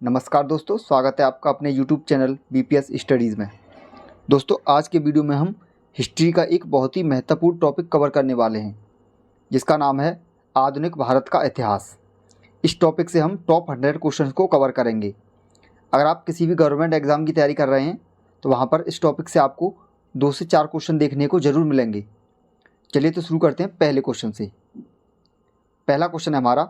नमस्कार दोस्तों, स्वागत है आपका अपने YouTube चैनल BPS स्टडीज़ में। दोस्तों, आज के वीडियो में हम हिस्ट्री का एक बहुत ही महत्वपूर्ण टॉपिक कवर करने वाले हैं, जिसका नाम है आधुनिक भारत का इतिहास। इस टॉपिक से हम टॉप 100 क्वेश्चंस को कवर करेंगे। अगर आप किसी भी गवर्नमेंट एग्ज़ाम की तैयारी कर रहे हैं तो वहाँ पर इस टॉपिक से आपको 2 से 4 क्वेश्चन देखने को ज़रूर मिलेंगे। चलिए तो शुरू करते हैं पहले क्वेश्चन से। पहला क्वेश्चन है हमारा,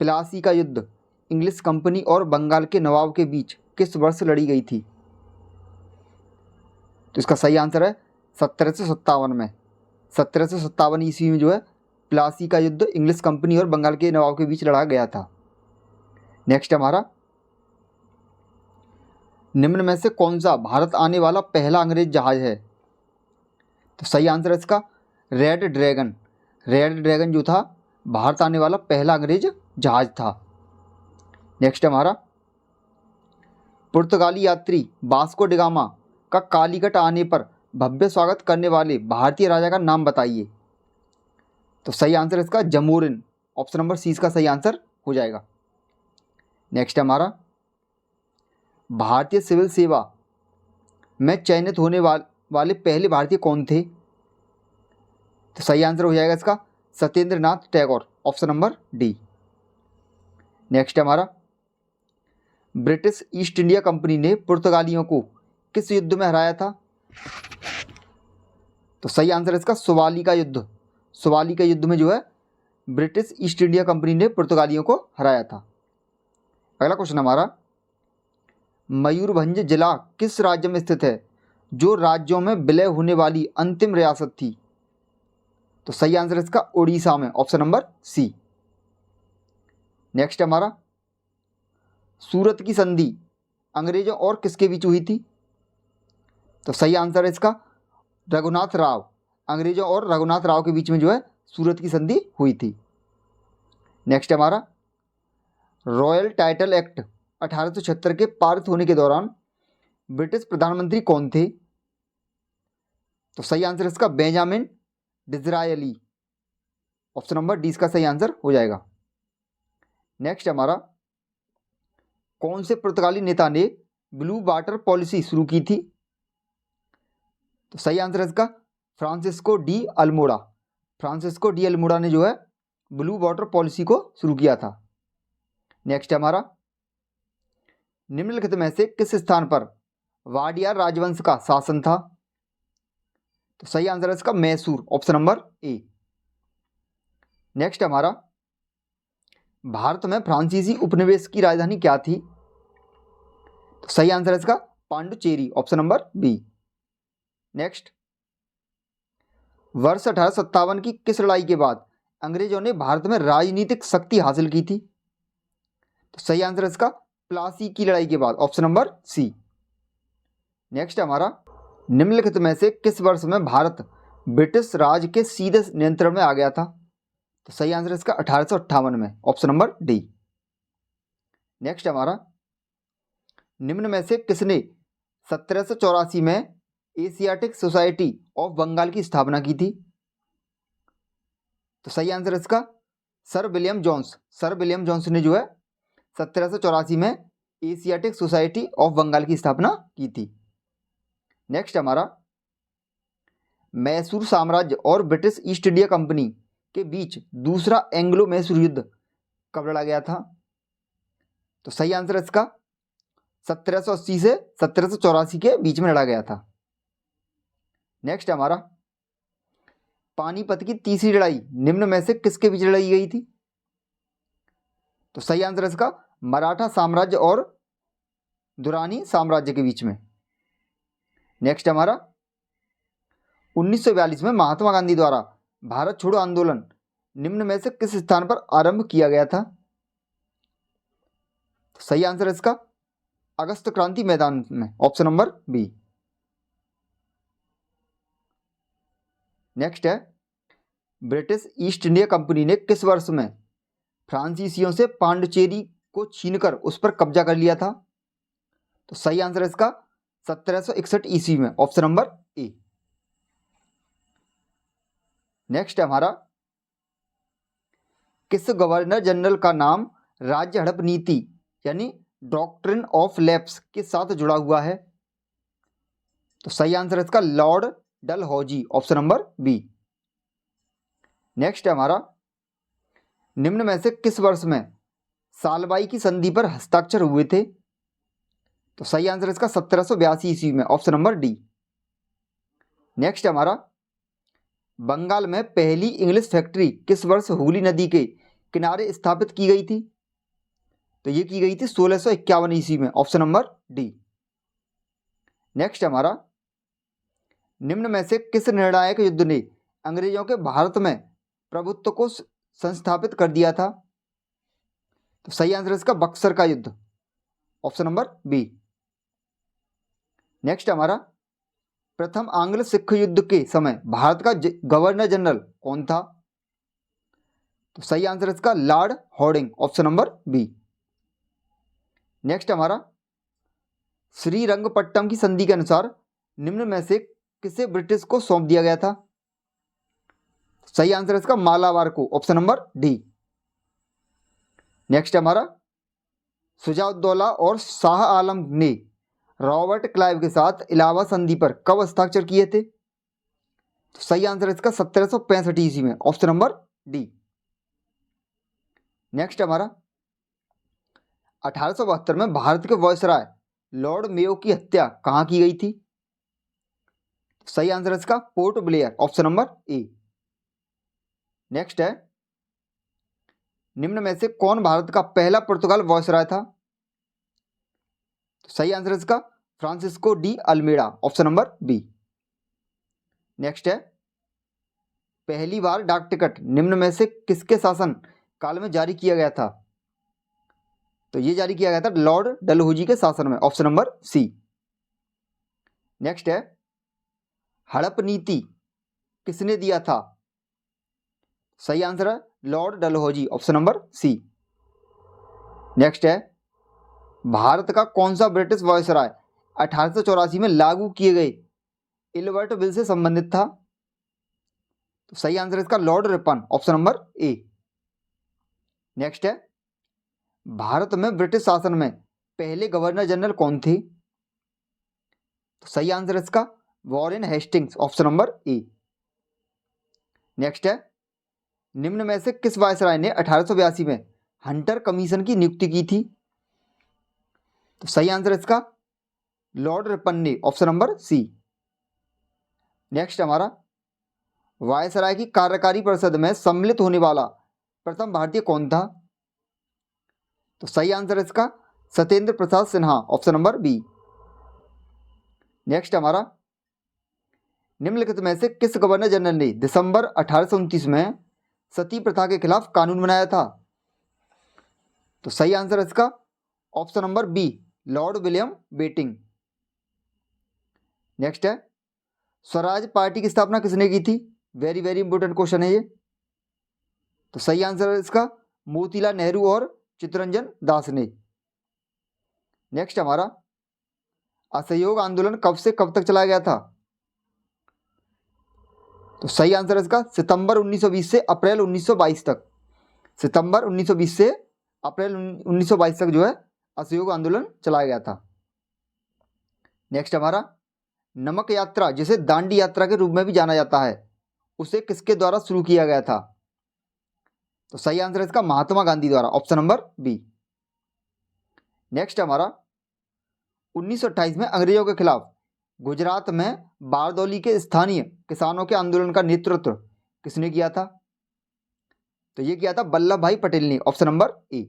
प्लासी का युद्ध इंग्लिश कंपनी और बंगाल के नवाब के बीच किस वर्ष लड़ी गई थी? तो इसका सही आंसर है 1757 में। 1757 ईस्वी में जो है प्लासी का युद्ध इंग्लिश कंपनी और बंगाल के नवाब के बीच लड़ा गया था। नेक्स्ट हमारा, निम्न में से कौन सा भारत आने वाला पहला अंग्रेज जहाज है? तो सही आंसर है इसका रेड ड्रैगन। रेड ड्रैगन जो था भारत आने वाला पहला अंग्रेज जहाज था। नेक्स्ट हमारा, पुर्तगाली यात्री वास्को डी गामा का कालीकट आने पर भव्य स्वागत करने वाले भारतीय राजा का नाम बताइए। तो सही आंसर इसका जमोरिन। ऑप्शन नंबर सी इसका सही आंसर हो जाएगा। नेक्स्ट हमारा, भारतीय सिविल सेवा में चयनित होने वाले पहले भारतीय कौन थे? तो सही आंसर हो जाएगा इसका Satyendra Nath Tagore. Option number D. Next हमारा, ब्रिटिश ईस्ट इंडिया कंपनी ने पुर्तगालियों को किस युद्ध में हराया था? तो सही आंसर इसका सुवाली का युद्ध। सुवाली के युद्ध में जो है ब्रिटिश ईस्ट इंडिया कंपनी ने पुर्तगालियों को हराया था। अगला क्वेश्चन हमारा, मयूरभंज जिला किस राज्य में स्थित है जो राज्यों में विलय होने वाली अंतिम रियासत थी? तो सही आंसर इसका उड़ीसा में। Option number C. नेक्स्ट हमारा, सूरत की संधि अंग्रेजों और किसके बीच हुई थी? तो सही आंसर है इसका रघुनाथ राव। अंग्रेजों और रघुनाथ राव के बीच में जो है सूरत की संधि हुई थी। नेक्स्ट हमारा, रॉयल टाइटल एक्ट 1876 के पारित होने के दौरान ब्रिटिश प्रधानमंत्री कौन थे? तो सही आंसर इसका Benjamin Disraeli. Option number D इसका सही आंसर हो जाएगा। नेक्स्ट हमारा, कौन से पुर्तगाली नेता ने ब्लू वाटर पॉलिसी शुरू की थी? तो सही आंसर है इसका Francisco D Almora. Francisco de Almora ने जो है ब्लू वाटर पॉलिसी को शुरू किया था। नेक्स्ट हमारा, निम्नलिखित में से किस स्थान पर वाडियार राजवंश का शासन था? तो सही आंसर है इसका Mysore. Option number A. Next हमारा, भारत में फ्रांसीसी उपनिवेश की राजधानी क्या थी? तो सही आंसर है इसका Pondicherry. Option number B. Next, वर्ष 1857 की किस लड़ाई के बाद अंग्रेजों ने भारत में राजनीतिक शक्ति हासिल की थी? तो सही आंसर है इसका प्लासी की लड़ाई के बाद। Option number C. नेक्स्ट हमारा, निम्नलिखित में से किस वर्ष में भारत ब्रिटिश राज के सीधे नियंत्रण में आ गया था? तो सही आंसर है इसका 1858 में। Option number D. नेक्स्ट हमारा, निम्न में से किसने 1784 में एशियाटिक सोसाइटी ऑफ बंगाल की स्थापना की थी? तो सही आंसर इसका Sir William Jones. Sir William Jones ने जो है 1784 में एशियाटिक सोसाइटी ऑफ बंगाल की स्थापना की थी। नेक्स्ट हमारा, मैसूर साम्राज्य और ब्रिटिश ईस्ट इंडिया कंपनी के बीच दूसरा एंग्लो मैसूर युद्ध कब लड़ा गया था? तो सही आंसर इसका 1780 से 1784 के बीच में लड़ा गया था। नेक्स्ट हमारा, पानीपत की तीसरी लड़ाई निम्न में से किसके बीच लड़ी गई थी? तो सही आंसर इसका मराठा साम्राज्य और दुरानी साम्राज्य के बीच में। नेक्स्ट हमारा, 1942 में महात्मा गांधी द्वारा भारत छोड़ो आंदोलन निम्न में से किस स्थान पर आरंभ किया गया था? तो सही आंसर इसका अगस्त क्रांति मैदान में। Option number B. नेक्स्ट है, ब्रिटिश ईस्ट इंडिया कंपनी ने किस वर्ष में फ्रांसीसियों से पांडुचेरी को छीनकर उस पर कब्जा कर लिया था? तो सही आंसर है इसका 1761 ईस्वी में। Option number A. नेक्स्ट हमारा, किस गवर्नर जनरल का नाम राज्य हड़प नीति यानी डॉक्ट्रिन ऑफ लैप्स के साथ जुड़ा हुआ है? तो सही आंसर है इसका Lord Dalhousie, option number B. Next है हमारा, निम्न में से किस वर्ष में सालबाई की संधि पर हस्ताक्षर हुए थे? तो सही आंसर है इसका 1782 ईस्वी में, ऑप्शन नंबर डी। नेक्स्ट है हमारा, बंगाल में पहली इंग्लिश फैक्ट्री किस वर्ष हुगली नदी के किनारे स्थापित की गई थी? तो ये की गई थी 1651 ईस्वी में, ऑप्शन नंबर डी। नेक्स्ट है हमारा, निम्न में से किस निर्णायक युद्ध ने अंग्रेजों के भारत में प्रभुत्व को संस्थापित कर दिया था? तो सही आंसर है इसका बक्सर का युद्ध, ऑप्शन नंबर बी। नेक्स्ट हमारा, प्रथम आंग्ल सिख युद्ध के समय भारत का गवर्नर जनरल कौन था? तो सही आंसर है इसका Lord Hardinge, option number B. Next हमारा, श्रीरंगपट्टम की संधि के अनुसार निम्न में से किसे ब्रिटिश को सौंप दिया गया था? सही आंसर है इसका मालाबार को, ऑप्शन नंबर डी। नेक्स्ट हमारा, शुजाउद्दौला और शाह आलम ने रॉबर्ट क्लाइव के साथ इलाहाबाद संधि पर कब हस्ताक्षर किए थे? तो सही आंसर है इसका 1765 ईस्वी में, ऑप्शन नंबर डी। नेक्स्ट हमारा, 1872 में भारत के वायसराय लॉर्ड मेयो की हत्या कहाँ की गई थी? सही आंसर है इसका port Blair, option number A. Next है, निम्न में से कौन भारत का पहला पुर्तगाल वायसराय था? सही आंसर है इसका Francisco de Almeida, option number B. Next है, पहली बार डाक टिकट निम्न में से किसके शासन काल में जारी किया गया था? तो ये जारी किया गया था लॉर्ड डलहौजी के शासन में, ऑप्शन नंबर सी। नेक्स्ट है, हड़प नीति किसने दिया था? सही आंसर है Lord Dalhousie, option number C. Next है, भारत का कौन सा ब्रिटिश वायसराय 1884 में लागू किए गए इल्बर्ट बिल से संबंधित था? तो सही आंसर है इसका Lord Ripon, option number A. Next है, भारत में ब्रिटिश शासन में पहले गवर्नर जनरल कौन थे? तो सही आंसर है इसका Warren Hastings, option number A. Next है, निम्न में से किस वायसराय ने 1882 में हंटर कमीशन की नियुक्ति की थी? तो सही आंसर है इसका लॉर्ड रिपन ने, ऑप्शन नंबर सी। नेक्स्ट हमारा, वायसराय की कार्यकारी परिषद में सम्मिलित होने वाला प्रथम भारतीय कौन था? तो सही आंसर है इसका Satyendra Prasad Sinha, option number B. Next हमारा, निम्नलिखित में से किस गवर्नर जनरल ने दिसंबर 1829 में सती प्रथा के खिलाफ कानून बनाया था? तो सही आंसर है इसका option number B, Lord William Bentinck. Next है, स्वराज पार्टी की स्थापना किसने की थी? वेरी वेरी इंपॉर्टेंट क्वेश्चन है ये। तो सही आंसर है इसका मोतीलाल नेहरू और चित्तरंजन दास ने। नेक्स्ट हमारा, असहयोग आंदोलन कब से कब तक चलाया गया था? तो सही आंसर है इसका सितंबर 1920 से अप्रैल 1922 तक। सितंबर 1920 से अप्रैल 1922 तक जो है असहयोग आंदोलन चलाया गया था। नेक्स्ट हमारा, नमक यात्रा जिसे दांडी यात्रा के रूप में भी जाना जाता है, उसे किसके द्वारा शुरू किया गया था? तो सही आंसर है इसका महात्मा गांधी द्वारा, ऑप्शन नंबर बी। नेक्स्ट हमारा, 1928 में अंग्रेजों के खिलाफ गुजरात में बारदौली के स्थानीय किसानों के आंदोलन का नेतृत्व किसने किया था? तो ये किया था वल्लभ भाई पटेल ने, ऑप्शन नंबर ए।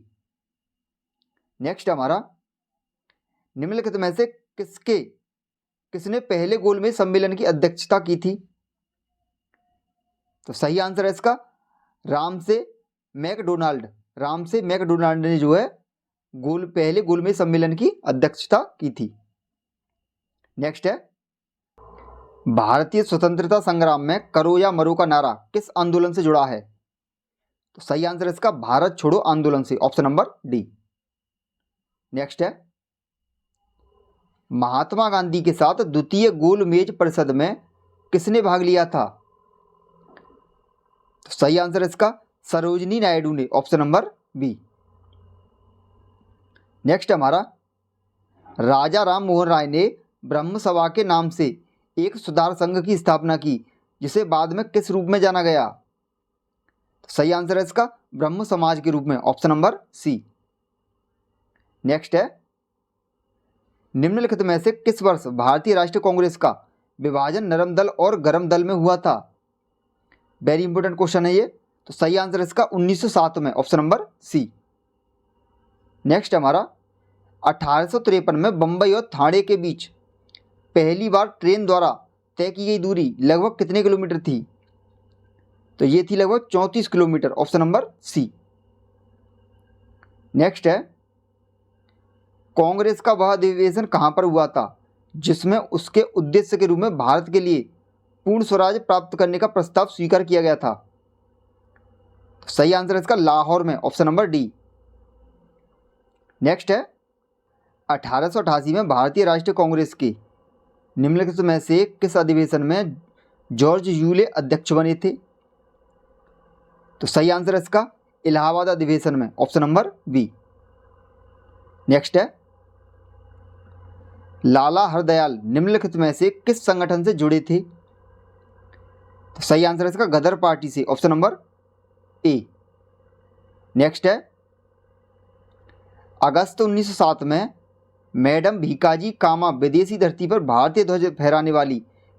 नेक्स्ट हमारा, निम्नलिखित में से किसने पहले गोलमेज सम्मेलन की अध्यक्षता की थी? तो सही आंसर है इसका राम से मैकडोनाल्ड ने जो है पहले गोलमेज सम्मेलन की अध्यक्षता की थी। नेक्स्ट है, भारतीय स्वतंत्रता संग्राम में करो या मरो का नारा किस आंदोलन से जुड़ा है? तो सही आंसर है इसका भारत छोड़ो आंदोलन से, ऑप्शन नंबर डी। नेक्स्ट है, महात्मा गांधी के साथ द्वितीय गोलमेज परिषद में किसने भाग लिया था? तो सही आंसर है इसका सरोजिनी नायडू ने, ऑप्शन नंबर बी। नेक्स्ट हमारा, राजा राम मोहन राय ने ब्रह्म सभा के नाम से एक सुधार संघ की स्थापना की, जिसे बाद में किस रूप में जाना गया? तो सही आंसर है इसका ब्रह्म समाज के रूप में, ऑप्शन नंबर सी। नेक्स्ट है, निम्नलिखित में से किस वर्ष भारतीय राष्ट्रीय कांग्रेस का विभाजन नरम दल और गरम दल में हुआ था? वेरी इंपॉर्टेंट क्वेश्चन है ये। तो सही आंसर इसका 1907 में, ऑप्शन नंबर सी। नेक्स्ट हमारा, 1853 में बंबई और ठाणे के बीच पहली बार ट्रेन द्वारा तय की गई दूरी लगभग कितने किलोमीटर थी? तो ये थी लगभग 34 kilometre, option number C. Next है, कांग्रेस का वह अधिवेशन कहां पर हुआ था जिसमें उसके उद्देश्य के रूप में भारत के लिए पूर्ण स्वराज प्राप्त करने का प्रस्ताव स्वीकार किया गया था? तो सही आंसर है इसका लाहौर में, ऑप्शन नंबर डी। नेक्स्ट है, 1888 में भारतीय राष्ट्रीय कांग्रेस के निम्नलिखित में से किस अधिवेशन में जॉर्ज यूले अध्यक्ष बने थे? तो सही आंसर है इसका इलाहाबाद अधिवेशन में, ऑप्शन नंबर बी। नेक्स्ट है, लाला हरदयाल निम्नलिखित में से किस संगठन से जुड़े थे? तो सही आंसर है इसका गदर पार्टी से, ऑप्शन नंबर ए। नेक्स्ट है, अगस्त 1907 में मैडम भीकाजी कामा विदेशी धरती पर भारतीय ध्वज फहराने वाली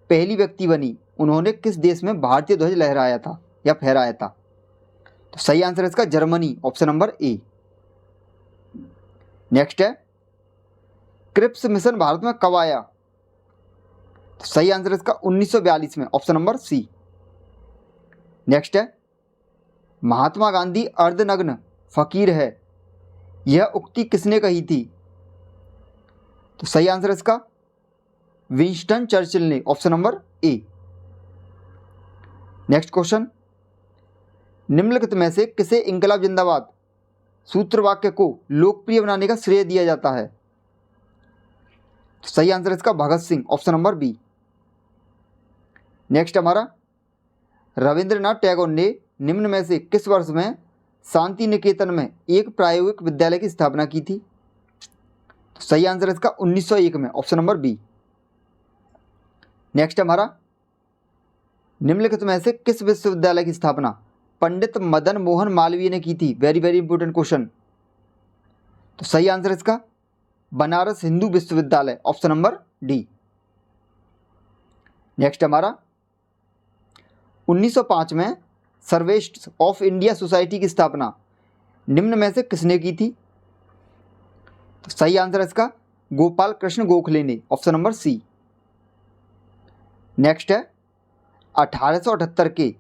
पहली व्यक्ति बनी। उन्होंने किस देश में भारतीय ध्वज लहराया था या फहराया था? तो सही आंसर है इसका Germany, option number A. Next है, क्रिप्स मिशन भारत में कब आया? तो सही आंसर है इसका 1942 में, ऑप्शन नंबर सी। नेक्स्ट है, महात्मा गांधी अर्धनग्न फकीर है, यह उक्ति किसने कही थी? तो सही आंसर है इसका विंस्टन चर्चिल ने, option number A. Next question, निम्नलिखित में से किसे इंकलाब जिंदाबाद सूत्र वाक्य को लोकप्रिय बनाने का श्रेय दिया जाता है? तो सही आंसर है इसका Bhagat Singh, option number B. Next हमारा, रविंद्रनाथ टैगोर ने निम्न में से किस वर्ष में शांति निकेतन में एक प्रायोगिक विद्यालय की स्थापना की थी? तो सही आंसर है इसका 1901 में, ऑप्शन नंबर बी। नेक्स्ट हमारा, निम्नलिखित में से किस विश्वविद्यालय की स्थापना पंडित मदन मोहन मालवीय ने की थी? Very very important question. तो सही आंसर है इसका बनारस हिंदू विश्वविद्यालय, ऑप्शन नंबर डी। नेक्स्ट हमारा, 1905 में सर्वेस्ट ऑफ इंडिया सोसाइटी की स्थापना निम्न में से किसने की थी? तो सही आंसर है इसका गोपाल कृष्ण गोखले ने, ऑप्शन नंबर सी। नेक्स्ट है, 1878 के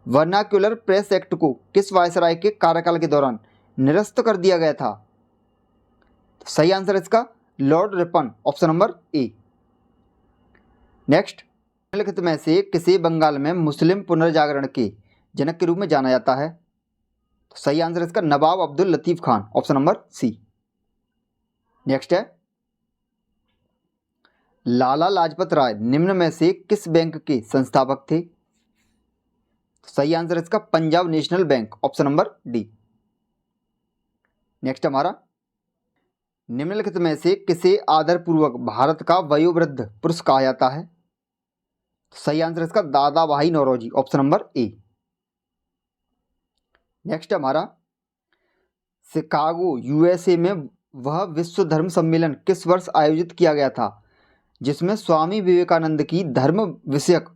वर्नाक्युलर प्रेस एक्ट को किस वायसराय के कार्यकाल के दौरान निरस्त कर दिया गया था? तो सही आंसर है इसका Lord Ripon, option number A. Next, निम्नलिखित में से किसे बंगाल में मुस्लिम पुनर्जागरण के जनक के रूप में जाना जाता है? तो सही आंसर है इसका Nawab Abdul Latif Khan, option number C. Next है, लाला लाजपत राय निम्न में से किस बैंक के संस्थापक थे? तो सही आंसर है इसका Punjab national bank, option number D. Next हमारा, निम्नलिखित में से किसे आदरपूर्वक भारत का वयोवृद्ध पुरुष कहा जाता है? तो सही आंसर है इसका Dadabhai Naoroji, option number A. Next हमारा, शिकागो यूएसए में वह विश्व धर्म सम्मेलन किस वर्ष आयोजित किया गया था जिसमें स्वामी विवेकानंद की धर्म विषयक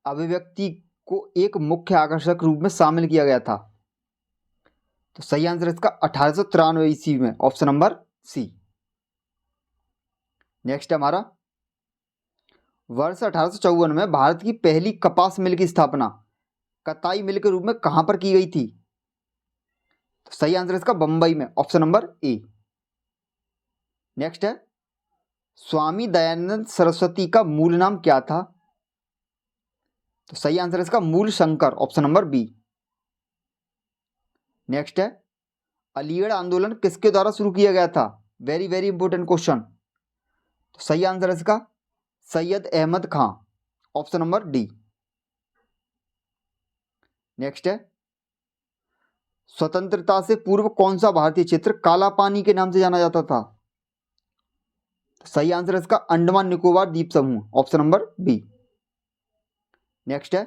अभिव्यक्ति को एक मुख्य आकर्षक रूप में शामिल किया गया था? तो सही आंसर है इसका 1893 ईस्वी में, ऑप्शन नंबर सी। नेक्स्ट हमारा, वर्ष 1854 में भारत की पहली कपास मिल की स्थापना कताई मिल के रूप में कहां पर की गई थी? तो सही आंसर है इसका बंबई में, ऑप्शन नंबर ए। नेक्स्ट है, स्वामी दयानंद सरस्वती का मूल नाम क्या था? तो सही आंसर है इसका Mool Shankar, option number B. Next है, अलीगढ़ आंदोलन किसके द्वारा शुरू किया गया था? Very very important question. तो सही आंसर है इसका Syed Ahmad Khan, option number D. Next है, स्वतंत्रता से पूर्व कौन सा भारतीय क्षेत्र काला पानी के नाम से जाना जाता था? सही आंसर है इसका अंडमान निकोबार द्वीप समूह, ऑप्शन नंबर बी। नेक्स्ट है,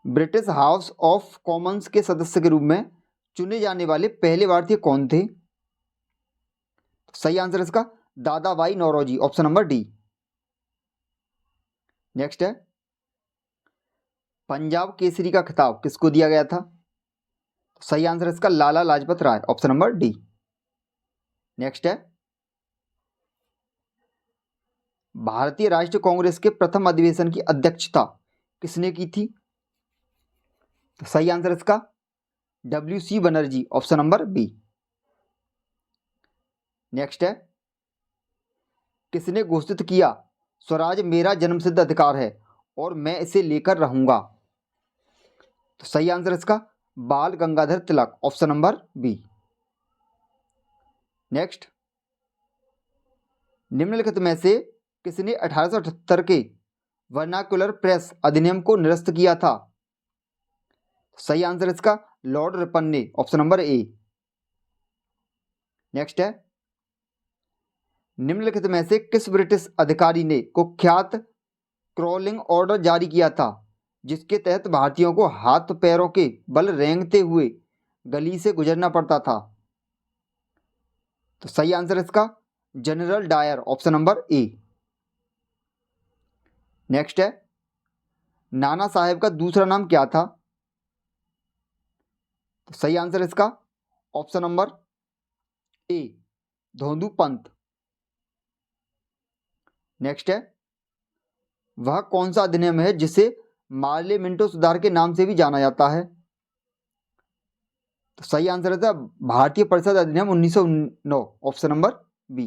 ब्रिटिश हाउस ऑफ कॉमन्स के सदस्य के रूप में चुने जाने वाले पहले भारतीय कौन थे? सही आंसर है इसका Dadabhai Naoroji, option number D. Next है, पंजाब केसरी का खिताब किसको दिया गया था? सही आंसर है इसका Lala Lajpat Rai, option number D. Next है, भारतीय राष्ट्रीय कांग्रेस के प्रथम अधिवेशन की अध्यक्षता किसने की थी? सही आंसर इसका WC Banerjee, option number B. Next है, किसने घोषित किया स्वराज मेरा जन्मसिद्ध अधिकार है और मैं इसे लेकर रहूंगा? तो सही आंसर इसका बाल Gangadhar Tilak, option number B. Next, निम्नलिखित में से किसने 1878 के वर्नाक्युलर प्रेस अधिनियम को निरस्त किया था? सही आंसर इसका लॉर्ड रिपन ने, ऑप्शन नंबर ए। नेक्स्ट है, निम्नलिखित में से किस ब्रिटिश अधिकारी ने कुख्यात क्रॉलिंग ऑर्डर जारी किया था जिसके तहत भारतीयों को हाथ पैरों के बल रेंगते हुए गली से गुजरना पड़ता था? तो सही आंसर इसका General Dyer, option number A. Next है, नाना साहेब का दूसरा नाम क्या था? तो सही आंसर इसका ऑप्शन नंबर ए धोंदू पंत। नेक्स्ट है, वह कौन सा अधिनियम है जिसे मार्ले मिंटो सुधार के नाम से भी जाना जाता है? तो सही आंसर है भारतीय परिषद अधिनियम 1909, ऑप्शन नंबर बी।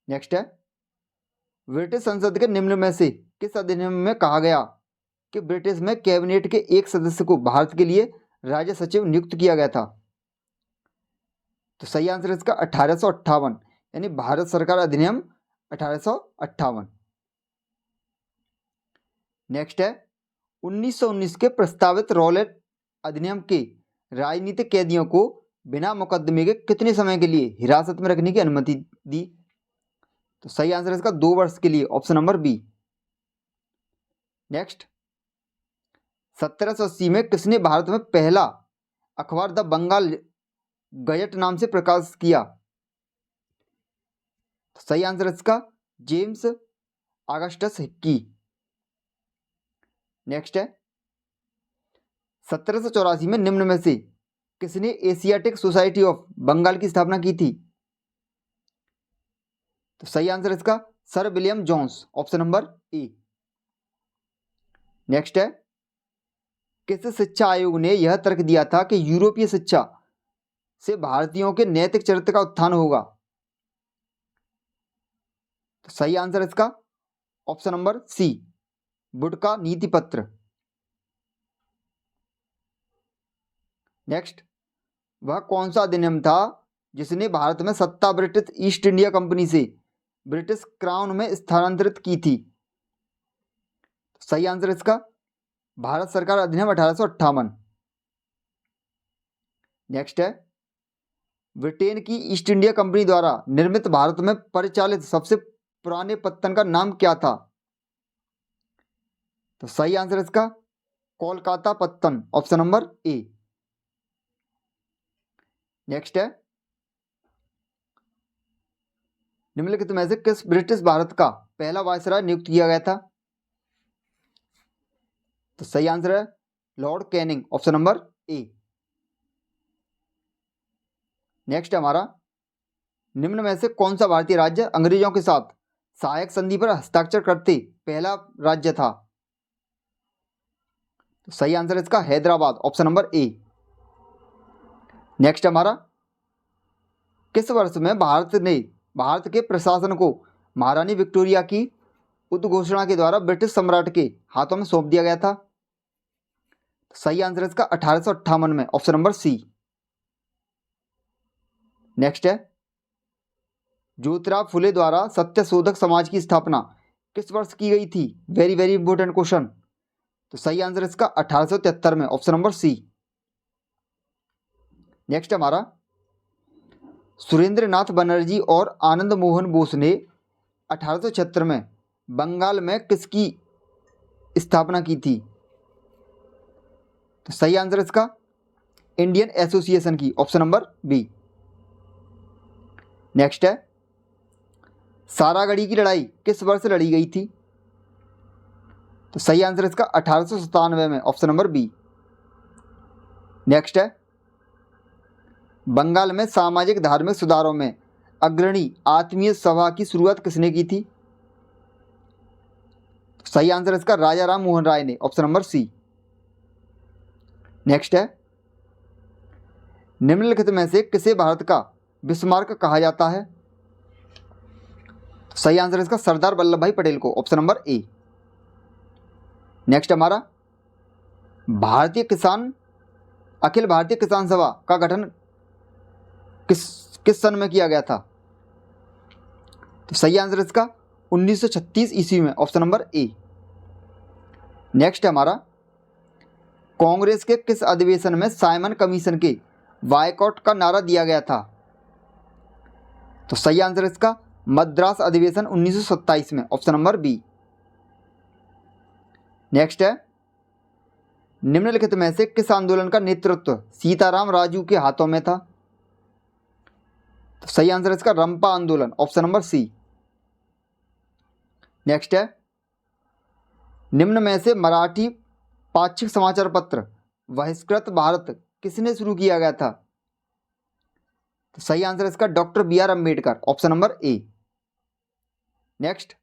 नेक्स्ट है, ब्रिटिश संसद के निम्न में से किस अधिनियम में कहा गया कि ब्रिटिश में कैबिनेट के एक सदस्य को भारत के लिए राज्य सचिव नियुक्त किया गया था? तो सही आंसर है इसका 1858, यानी भारत सरकार अधिनियम 1858। नेक्स्ट है, 1919 के प्रस्तावित रॉलेट अधिनियम के राजनीतिक कैदियों को बिना मुकदमे के कितने समय के लिए हिरासत में रखने की अनुमति दी? तो सही आंसर है इसका 2 वर्ष के लिए, ऑप्शन नंबर बी। नेक्स्ट, 1780 में किसने भारत में पहला अखबार द बंगाल गजट नाम से प्रकाशित किया? तो सही आंसर है इसका जेम्स ऑगस्टस हिक्की। नेक्स्ट है, 1784 में निम्न में से किसने एशियाटिक सोसाइटी ऑफ बंगाल की स्थापना की थी? तो सही आंसर है इसका Sir William Jones, option number A. Next है, किस शिक्षा आयोग ने यह तर्क दिया था कि यूरोपीय शिक्षा से भारतीयों के नैतिक चरित्र का उत्थान होगा? तो सही आंसर है इसका ऑप्शन नंबर सी वुडका नीति पत्र। नेक्स्ट, वह कौन सा अधिनियम था जिसने भारत में सत्ता ब्रिटिश ईस्ट इंडिया कंपनी से ब्रिटिश क्राउन में स्थानांतरित की थी? सही आंसर इसका भारत सरकार अधिनियम 1858। नेक्स्ट है, ब्रिटेन की ईस्ट इंडिया कंपनी द्वारा निर्मित भारत में परिचालित सबसे पुराने पत्तन का नाम क्या था? तो सही आंसर इसका कोलकाता पत्तन, ऑप्शन नंबर ए। नेक्स्ट है, निम्नलिखित में से किस ब्रिटिश भारत का पहला वायसराय नियुक्त किया गया था? तो सही आंसर है Lord Canning, option number A. Next हमारा, निम्न में से कौन सा भारतीय राज्य अंग्रेजों के साथ सहायक संधि पर हस्ताक्षर करते पहला राज्य था? तो सही आंसर है इसका Hyderabad, option number A. Next हमारा, किस वर्ष में भारत के प्रशासन को महारानी विक्टोरिया की उद्घोषणा के द्वारा ब्रिटिश सम्राट के हाथों में सौंप दिया गया था? सही आंसर है इसका 1858 में, ऑप्शन नंबर सी। नेक्स्ट है, ज्योतिराव फुले द्वारा सत्य शोधक समाज की स्थापना किस वर्ष की गई थी? Very very important question. तो सही आंसर इसका 1873 में, ऑप्शन नंबर सी। नेक्स्ट हमारा, सुरेंद्र नाथ बनर्जी और आनंद मोहन बोस ने 1876 में बंगाल में किसकी स्थापना की थी? तो सही आंसर इसका इंडियन एसोसिएशन की, ऑप्शन नंबर बी। नेक्स्ट है, सारागढ़ी की लड़ाई किस वर्ष लड़ी गई थी? तो सही आंसर इसका 1897 में, ऑप्शन नंबर बी। नेक्स्ट है, बंगाल में सामाजिक धार्मिक सुधारों में अग्रणी आत्मीय सभा की शुरुआत किसने की थी? तो सही आंसर इसका राजा राम मोहन राय ने, ऑप्शन नंबर सी। नेक्स्ट है, निम्नलिखित में से किसे भारत का बिस्मार्क कहा जाता है? तो सही आंसर इसका सरदार वल्लभ भाई पटेल को, ऑप्शन नंबर ए। नेक्स्ट हमारा, अखिल भारतीय किसान सभा का गठन किस सन में किया गया था? तो सही आंसर इसका 1936 ईस्वी में, ऑप्शन नंबर ए। नेक्स्ट हमारा, कांग्रेस के किस अधिवेशन में साइमन कमीशन के बायकॉट का नारा दिया गया था? तो सही आंसर इसका मद्रास अधिवेशन 1927 में, ऑप्शन नंबर बी। नेक्स्ट है, निम्नलिखित में से किस आंदोलन का नेतृत्व सीताराम राजू के हाथों में था? तो सही आंसर इसका रंपा आंदोलन, ऑप्शन नंबर सी। नेक्स्ट है, निम्न में से मराठी पाक्षिक समाचार पत्र बहिष्कृत भारत किसने शुरू किया गया था? तो सही आंसर इसका doctor B R. Ambedkar, option number A. Next,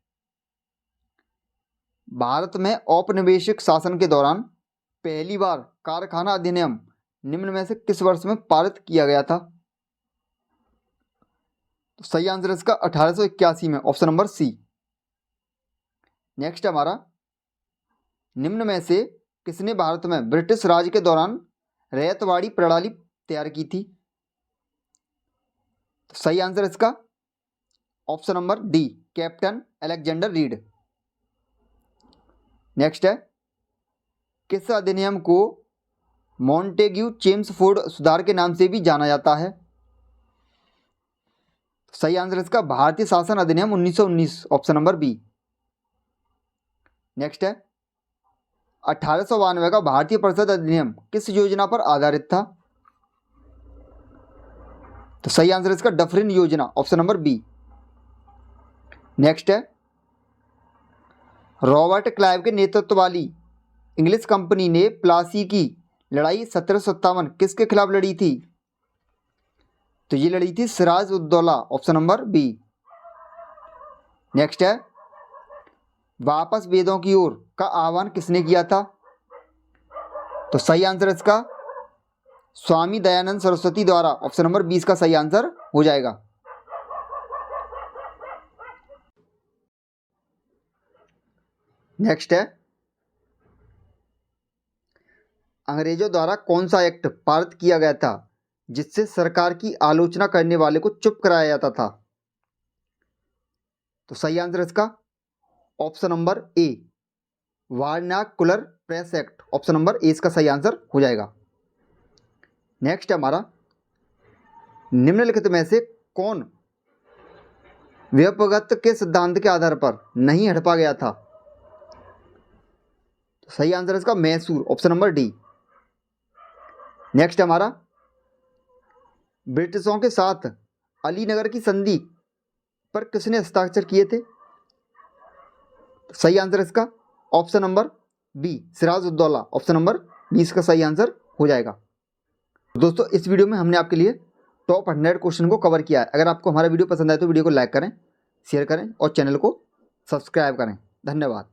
Bharat में औपनिवेशिक शासन के दौरान पहली बार कारखाना अधिनियम निम्न में से किस वर्ष में पारित किया गया था? तो सही आंसर इसका 1881 में, ऑप्शन नंबर सी। नेक्स्ट हमारा, निम्न में से किसने भारत में ब्रिटिश राज के दौरान रैयतवाड़ी प्रणाली तैयार की थी? तो सही आंसर इसका option number D, captain Alexander read. Next है, किस अधिनियम को मॉन्टेग्यू चेम्सफोर्ड सुधार के नाम से भी जाना जाता है? सही आंसर इसका भारतीय शासन अधिनियम 1919, ऑप्शन नंबर बी। नेक्स्ट है, 1892 का भारतीय परिषद अधिनियम किस योजना पर आधारित था? तो सही आंसर इसका डफरिन योजना, ऑप्शन नंबर बी। नेक्स्ट है, रॉबर्ट क्लाइव के नेतृत्व वाली इंग्लिश कंपनी ने प्लासी की लड़ाई 1757 किसके खिलाफ लड़ी थी? तो ये लड़ी थी Siraj Uddaula, option number B. Next है, वापस वेदों की ओर का आह्वान किसने किया था? तो सही आंसर इसका स्वामी दयानंद सरस्वती द्वारा, ऑप्शन नंबर 20 का सही आंसर हो जाएगा। नेक्स्ट है, अंग्रेजों द्वारा कौन सा एक्ट पारित किया गया था जिससे सरकार की आलोचना करने वाले को चुप कराया जाता था? तो सही आंसर इसका option number A, vernacular press act, option number A इसका सही आंसर हो जाएगा। नेक्स्ट हमारा, निम्नलिखित में से कौन व्यपगत के सिद्धांत के आधार पर नहीं हड़पा गया था? तो सही आंसर इसका Mysore, option number D. Next हमारा, ब्रिटिशों के साथ अलीनगर की संधि पर किसने हस्ताक्षर किए थे? तो सही आंसर इसका option number B, Siraj Uddaula, option number 20 का सही आंसर हो जाएगा। दोस्तों, इस वीडियो में हमने आपके लिए टॉप 100 क्वेश्चन को कवर किया है। अगर आपको हमारा वीडियो पसंद आए तो वीडियो को लाइक करें, शेयर करें और चैनल को सब्सक्राइब करें। धन्यवाद।